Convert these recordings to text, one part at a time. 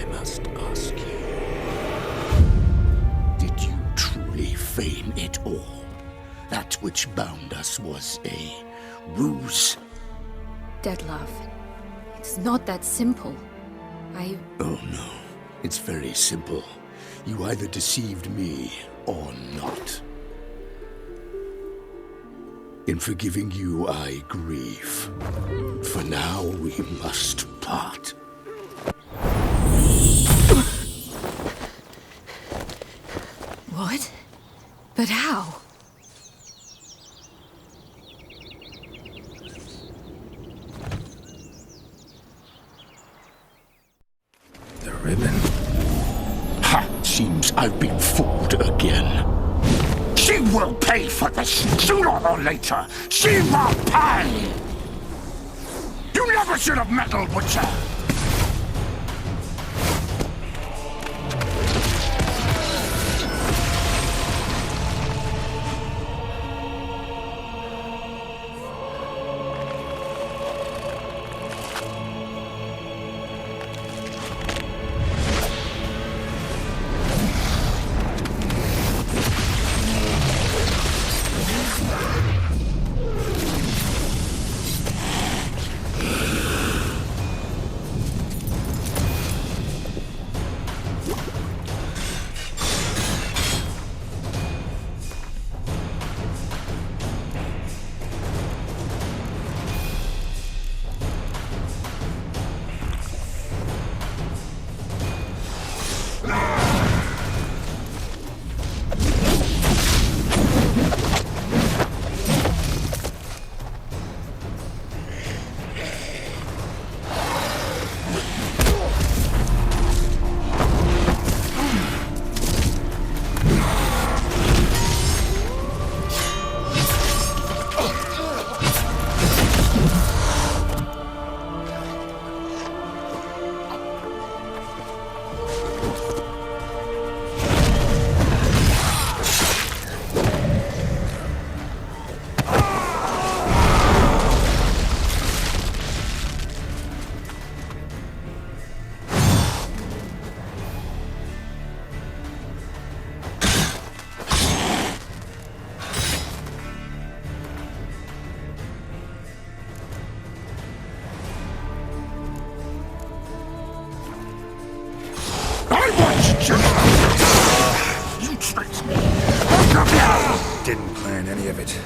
I must ask you. Did you truly feign it all? That which bound us was a ruse? Dead love. It's not that simple. Oh no, it's very simple. You either deceived me or not. In forgiving you, I grieve. For now, we must part. What? But how? The ribbon. Ha! Seems I've been fooled again. She will pay for this, sooner or later. She will pay! You never should have meddled with her! You tricked me! Didn't plan any of it.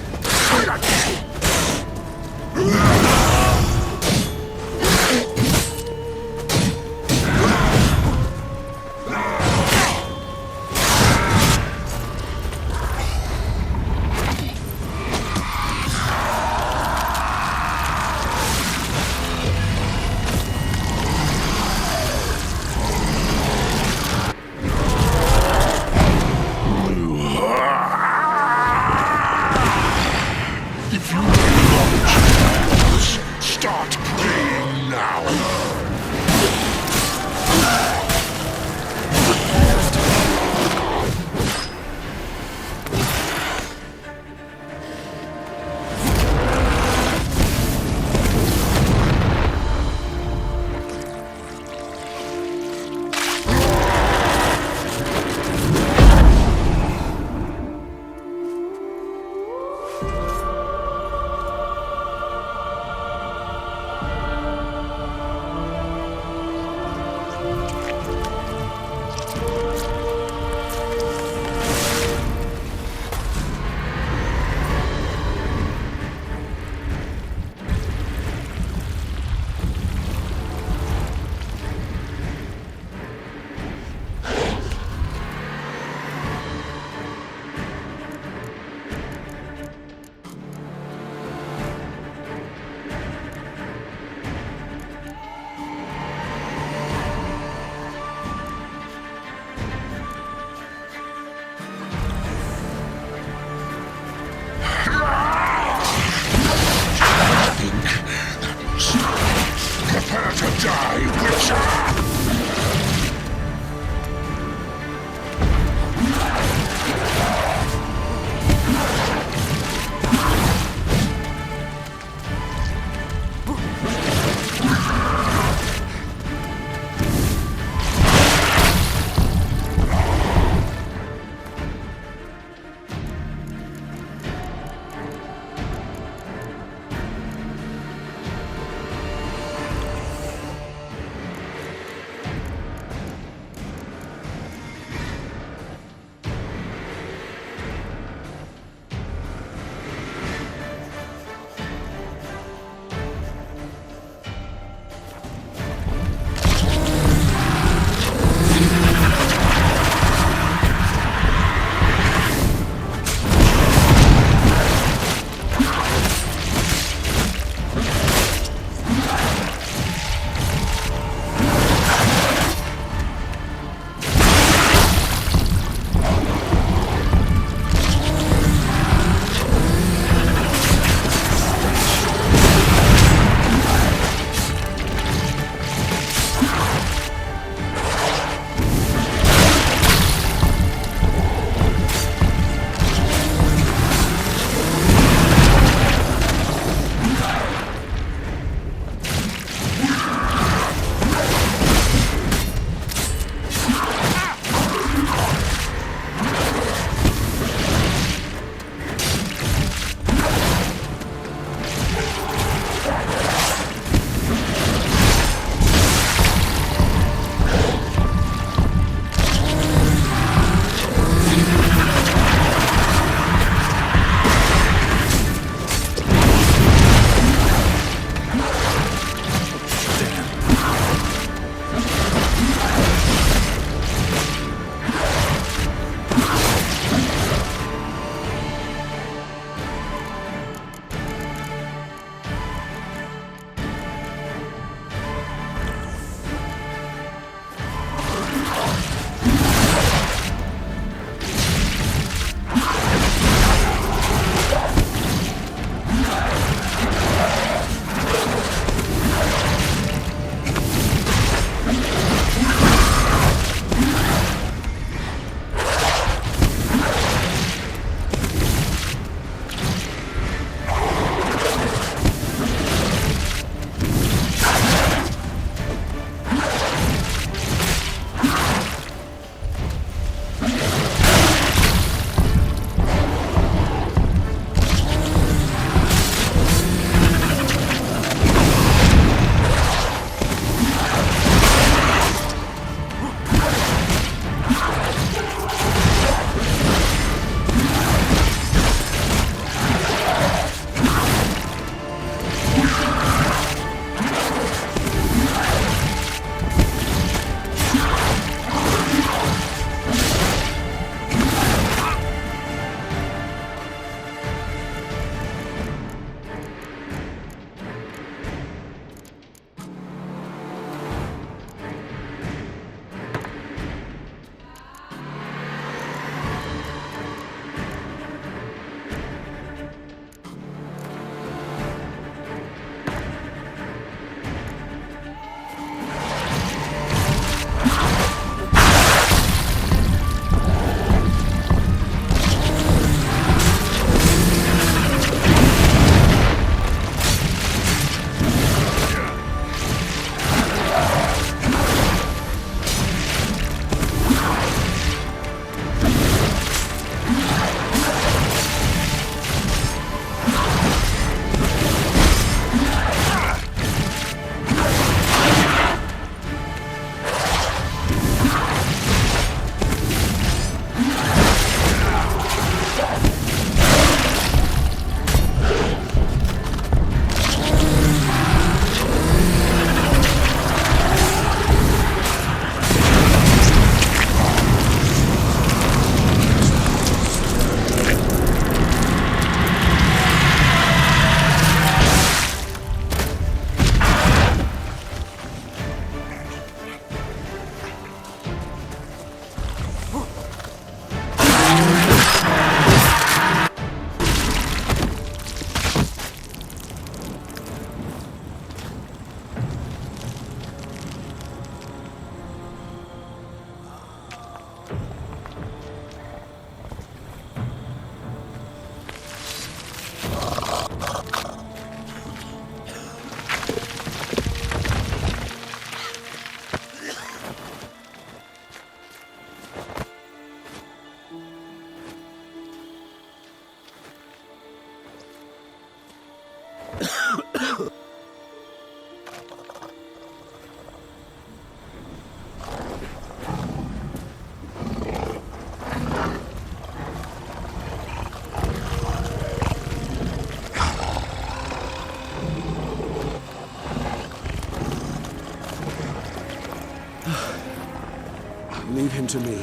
Leave him to me.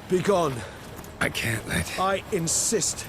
Be gone. I can't let... I insist.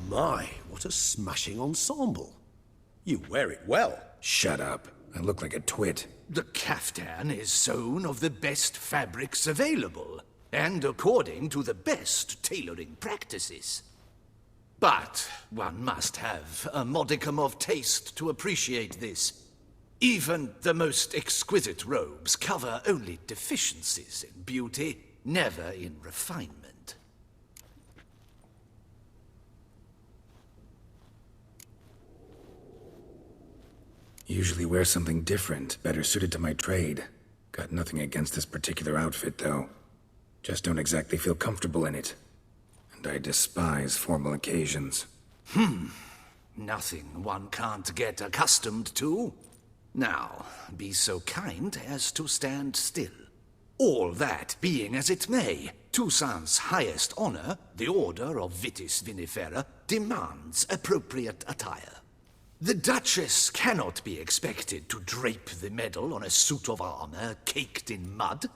My, what a smashing ensemble. You wear it well. Shut up. I look like a twit. The caftan is sewn of the best fabrics available, and according to the best tailoring practices. But one must have a modicum of taste to appreciate this. Even the most exquisite robes cover only deficiencies in beauty, never in refinement. Usually wear something different, better suited to my trade. Got nothing against this particular outfit, though. Just don't exactly feel comfortable in it. And I despise formal occasions. Nothing one can't get accustomed to. Now, be so kind as to stand still. All that being as it may, Toussaint's highest honor, the Order of Vitis Vinifera, demands appropriate attire. The Duchess cannot be expected to drape the medal on a suit of armor caked in mud.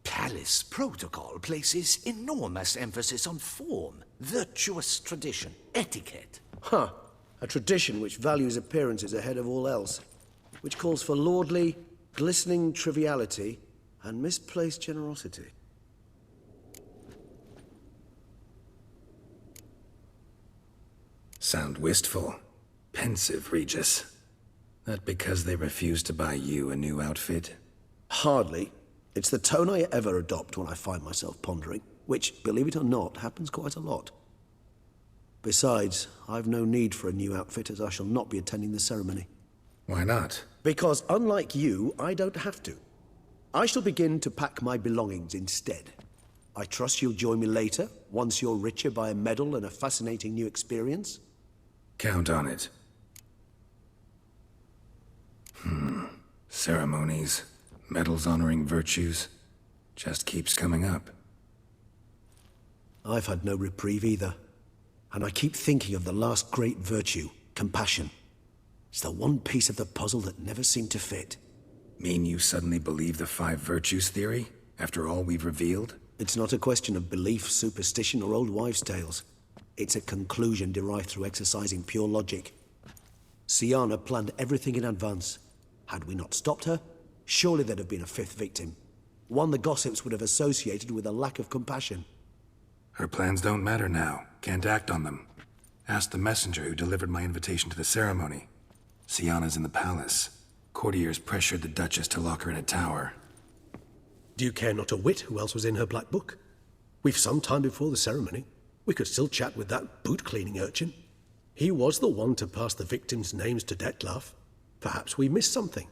Palace protocol places enormous emphasis on form, virtuous tradition, etiquette. Huh. A tradition which values appearances ahead of all else. Which calls for lordly, glistening triviality and misplaced generosity. Sound wistful. Pensive, Regis. That because they refuse to buy you a new outfit? Hardly. It's the tone I ever adopt when I find myself pondering, which, believe it or not, happens quite a lot. Besides, I've no need for a new outfit as I shall not be attending the ceremony. Why not? Because unlike you, I don't have to. I shall begin to pack my belongings instead. I trust you'll join me later, once you're richer by a medal and a fascinating new experience? Count on it. Ceremonies, medals honoring virtues, just keeps coming up. I've had no reprieve either. And I keep thinking of the last great virtue, compassion. It's the one piece of the puzzle that never seemed to fit. Mean you suddenly believe the 5 virtues theory, after all we've revealed? It's not a question of belief, superstition, or old wives' tales. It's a conclusion derived through exercising pure logic. Siana planned everything in advance. Had we not stopped her, surely there'd have been a 5th victim. One the gossips would have associated with a lack of compassion. Her plans don't matter now. Can't act on them. Ask the messenger who delivered my invitation to the ceremony. Siana's in the palace. Courtiers pressured the Duchess to lock her in a tower. Do you care not a whit who else was in her black book? We've some time before the ceremony. We could still chat with that boot-cleaning urchin. He was the one to pass the victims' names to Detlef. Perhaps we missed something.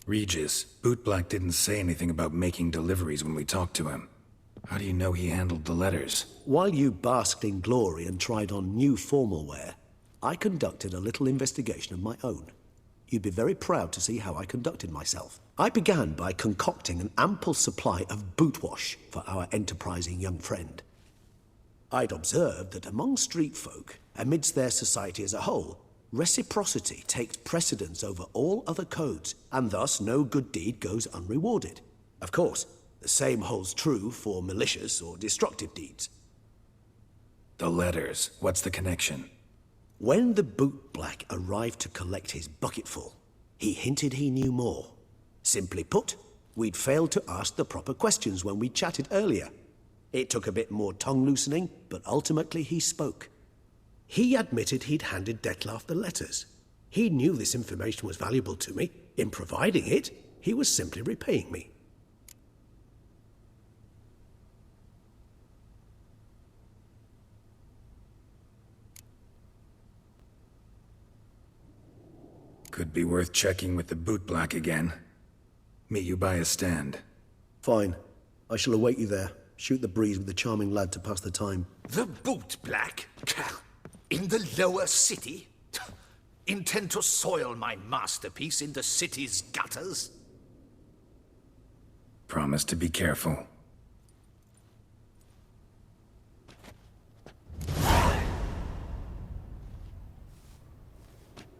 Regis, Bootblack didn't say anything about making deliveries when we talked to him. How do you know he handled the letters? While you basked in glory and tried on new formal wear, I conducted a little investigation of my own. You'd be very proud to see how I conducted myself. I began by concocting an ample supply of bootwash for our enterprising young friend. I'd observed that among street folk, amidst their society as a whole, reciprocity takes precedence over all other codes, and thus no good deed goes unrewarded. Of course, the same holds true for malicious or destructive deeds. The letters, what's the connection? When the bootblack arrived to collect his bucketful, he hinted he knew more. Simply put, we'd failed to ask the proper questions when we chatted earlier. It took a bit more tongue-loosening, but ultimately he spoke. He admitted he'd handed Dettlaff the letters. He knew this information was valuable to me. In providing it, he was simply repaying me. Could be worth checking with the bootblack again. Meet you by a stand. Fine. I shall await you there. Shoot the breeze with the charming lad to pass the time. The bootblack? In the lower city? Intend to soil my masterpiece in the city's gutters? Promise to be careful.